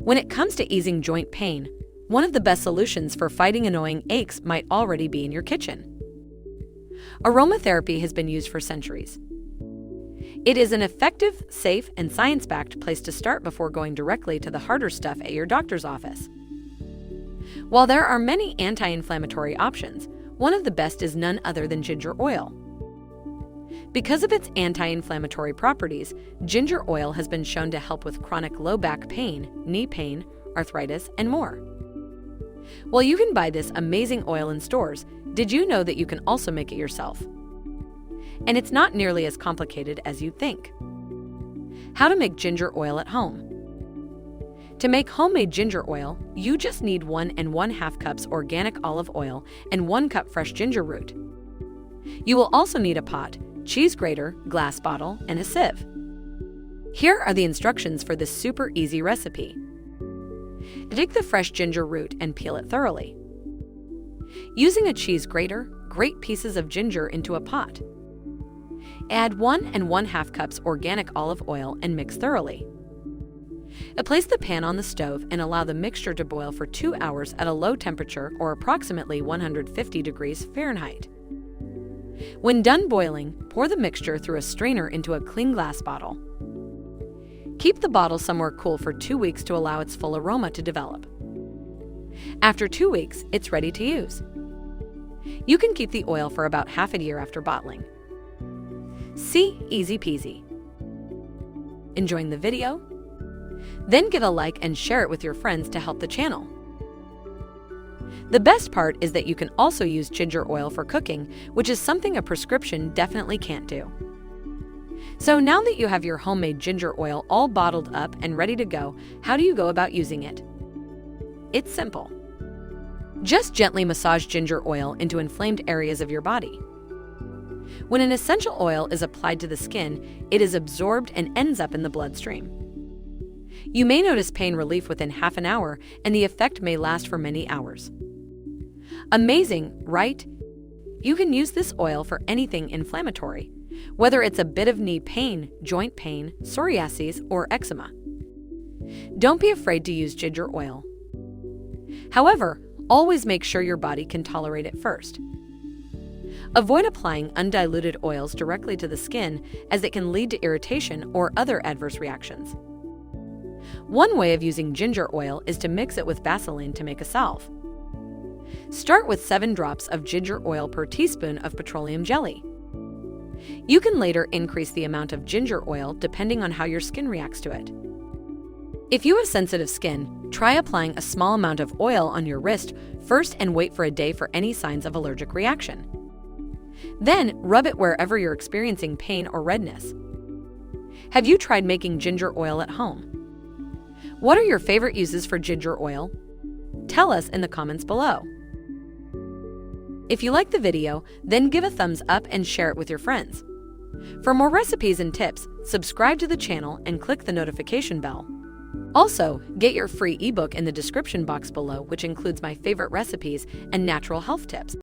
When it comes to easing joint pain, one of the best solutions for fighting annoying aches might already be in your kitchen. Aromatherapy has been used for centuries. It is an effective, safe, and science-backed place to start before going directly to the harder stuff at your doctor's office. While there are many anti-inflammatory options, one of the best is none other than ginger oil. Because of its anti-inflammatory properties, ginger oil has been shown to help with chronic low back pain, knee pain, arthritis, and more. While you can buy this amazing oil in stores, did you know that you can also make it yourself? And it's not nearly as complicated as you'd think. How to make ginger oil at home. To make homemade ginger oil, you just need 1 1/2 cups organic olive oil and 1 cup fresh ginger root. You will also need a pot, cheese grater, glass bottle, and a sieve. Here are the instructions for this super easy recipe. Dig the fresh ginger root and peel it thoroughly. Using a cheese grater, grate pieces of ginger into a pot. Add 1 1/2 cups organic olive oil and mix thoroughly. Place the pan on the stove and allow the mixture to boil for 2 hours at a low temperature or approximately 150 degrees Fahrenheit. When done boiling, pour the mixture through a strainer into a clean glass bottle. Keep the bottle somewhere cool for 2 weeks to allow its full aroma to develop. After 2 weeks, it's ready to use. You can keep the oil for about half a year after bottling. See, easy peasy. Enjoying the video? Then give a like and share it with your friends to help the channel. The best part is that you can also use ginger oil for cooking, which is something a prescription definitely can't do. So now that you have your homemade ginger oil all bottled up and ready to go, how do you go about using it? It's simple. Just gently massage ginger oil into inflamed areas of your body. When an essential oil is applied to the skin, it is absorbed and ends up in the bloodstream. You may notice pain relief within half an hour, and the effect may last for many hours. Amazing, right? You can use this oil for anything inflammatory, whether it's a bit of knee pain, joint pain, psoriasis, or eczema. Don't be afraid to use ginger oil. However, always make sure your body can tolerate it first. Avoid applying undiluted oils directly to the skin, as it can lead to irritation or other adverse reactions. One way of using ginger oil is to mix it with Vaseline to make a salve. Start with 7 drops of ginger oil per teaspoon of petroleum jelly. You can later increase the amount of ginger oil depending on how your skin reacts to it. If you have sensitive skin, try applying a small amount of oil on your wrist first and wait for a day for any signs of allergic reaction. Then, rub it wherever you're experiencing pain or redness. Have you tried making ginger oil at home? What are your favorite uses for ginger oil? Tell us in the comments below. If you like the video, then give a thumbs up and share it with your friends. For more recipes and tips, subscribe to the channel and click the notification bell. Also, get your free ebook in the description box below, which includes my favorite recipes and natural health tips.